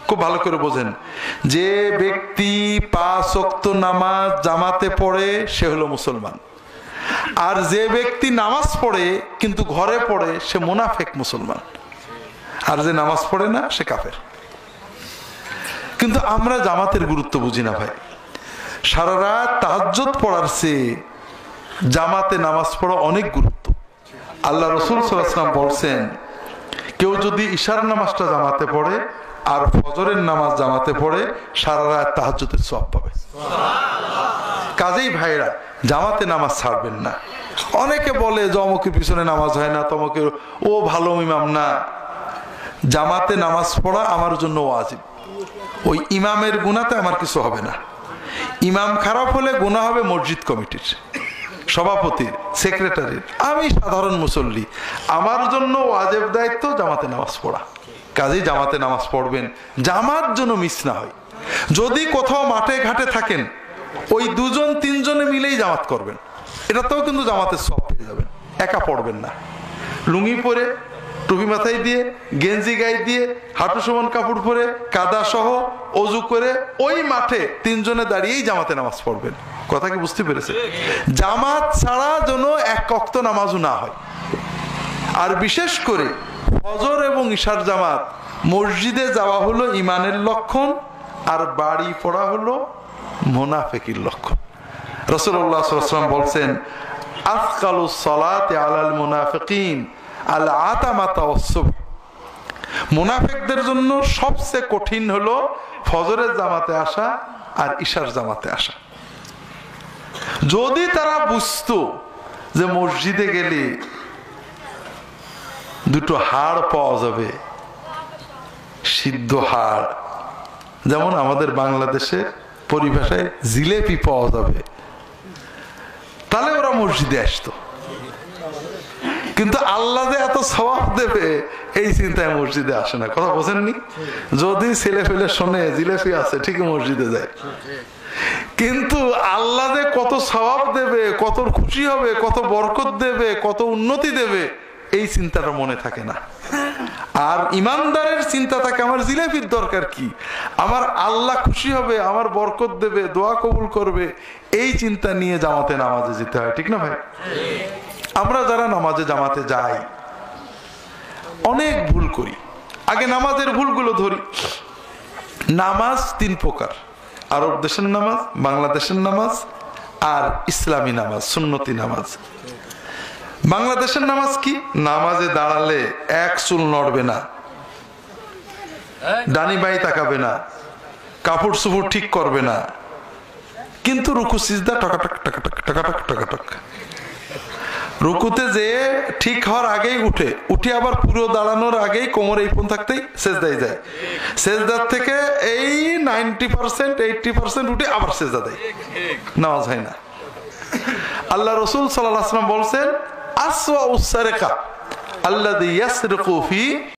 খুব ভালো করে বোঝেন, যে ব্যক্তি 5 ওয়াক্ত নামাজ জামাতে পড়ে সে হলো মুসলমান, আর যে ব্যক্তি নামাজ পড়ে কিন্তু ঘরে পড়ে সে মুনাফিক মুসলমান, আর যে নামাজ পড়ে না সে কাফের। কিন্তু আমরা জামাতের গুরুত্ব বুঝি না ভাই। সারা রাত তাহাজ্জুদ পড়ার চেয়ে জামাতে নামাজ পড়া অনেক গুরুত্ব। আল্লাহ রাসূল সাল্লাল্লাহু আলাইহি ওয়াসাল্লাম বলছেন, কেউ যদি ইশার নামাজটা জামাতে পড়ে আর ফজরের নামাজ জামাতে পড়ে সারা রাত তাহাজ্জুদের সওয়াব পাবে। কাজেই ভাইরা জামাতে নামাজ ছাড়বেন না। অনেকে বলে যে অমুকের পিছনে নামাজ হয় না, তমকের ও ভালো ইমাম না। জামাতে নামাজ পড়া আমার জন্য ওয়াজিব। ওই ইমামের গুনাহতে আমার কিছু হবে না। ইমাম খারাপ হলে গুনাহ হবে মসজিদ কমিটির, সভাপতির, সেক্রেটারির। আমি সাধারণ মুসল্লি, আমার জন্য ওয়াজিব দায়িত্ব জামাতে নামাজ পড়া। কাজেই জামাতে নামাজ পড়বেন, জামাত যেন মিস না হয়। যদি কোথাও মাঠে ঘাটে থাকেন, ওই 2-3 জনে মিলেই জামাত করবেন, এটাতেও কিন্তু জামাতের সওয়াব পেয়ে যাবেন। একা পড়বেন না। লুঙ্গি পরে, টুপি মাথায় দিয়ে, গেঞ্জি গায়ে দিয়ে, হাঁটু সমান কাপড় পরে, কাদা সহ ওযু করে ওই মাঠে 3 জনে দাঁড়িয়েই জামাতে নামাজ পড়বেন। কথা কি বুঝতে পেরেছে? জামাত ছাড়া যেন 1 ওয়াক্ত নামাজও না হয়। আর বিশেষ করে ফজর এবং ইশার জামাত, মসজিদে যাওয়া হলো ঈমানের লক্ষণ, আর বাড়ি পড়া হলো মুনাফিকের লক্ষণ। রাসূলুল্লাহ সাল্লাল্লাহু আলাইহি ওয়াসাল্লাম বলছেন, আফকালুস সালাতি আলাল মুনাফিকিন আল আতামাতা ওয়াস সুবহ। মুনাফিকদের জন্য সবচেয়ে কঠিন হলো ফজরের জামাতে আসা আর ইশার জামাতে আসা। যদি তারা বুঝতো যে মসজিদে গেলে 2টো হাড় পাওয়া যাবে, সিদ্ধ হাড়, যেমন আমাদের বাংলাদেশের পরিভাষায় জিলেপি পাওয়া যাবে, তাহলে ওরা মসজিদে আসতো। কিন্তু আল্লাহ যে এত সওয়াব দেবে এই চিন্তায় মসজিদে আসে না। কথা বোঝেননি? যদি ছেলে ফেলে শোনে জিলেপি আছে, ঠিকই মসজিদে যায়। কিন্তু আল্লাহ যে কত সওয়াব দেবে, কত খুশি হবে, কত বরকত দেবে, কত উন্নতি দেবে, এই চিন্তাটা মনে থাকে না। আর ইমানদারের চিন্তা থাকে আমার জিলেপির দরকার কি, আমার আল্লাহ খুশি হবে, আমার বরকত দেবে, দোয়া কবুল করবে, এই চিন্তা নিয়ে জামাতে নামাজে যেতে হয়। ঠিক না ভাই? আমরা যারা নামাজে জামাতে যাই অনেক ভুল করি। আগে নামাজের ভুলগুলো ধরি। নামাজ 3 প্রকার: আরব দেশের নামাজ, বাংলাদেশের নামাজ, আর ইসলামী নামাজ, সুন্নতি নামাজ। বাংলাদেশের নামাজ কি? নামাজে দাঁড়ালে 1 চুল নড়বে না, ডানি বাই তাকাবে না, কাপড় চোপড় ঠিক করবে না, কিন্তু রুকু সিজদা টকাটক টকাটক টকাটক টকাটক। রুকুতে যে ঠিক হওয়ার আগেই উঠে আবার পুরো দাঁড়ানোর আগেই কোমর এই পর্যন্ত থাকতেই সেজদায় যায়। সেজদার থেকে এই 90% 80% উঠে আবার সেজদা দেয়। নামাজ হয় না। আল্লাহ রাসূল সাল্লাল্লাহু আলাইহি ওয়াসাল্লাম বলছেন, আসওয়াউস সারিকা আল্লাযী ইয়াসরিকু ফি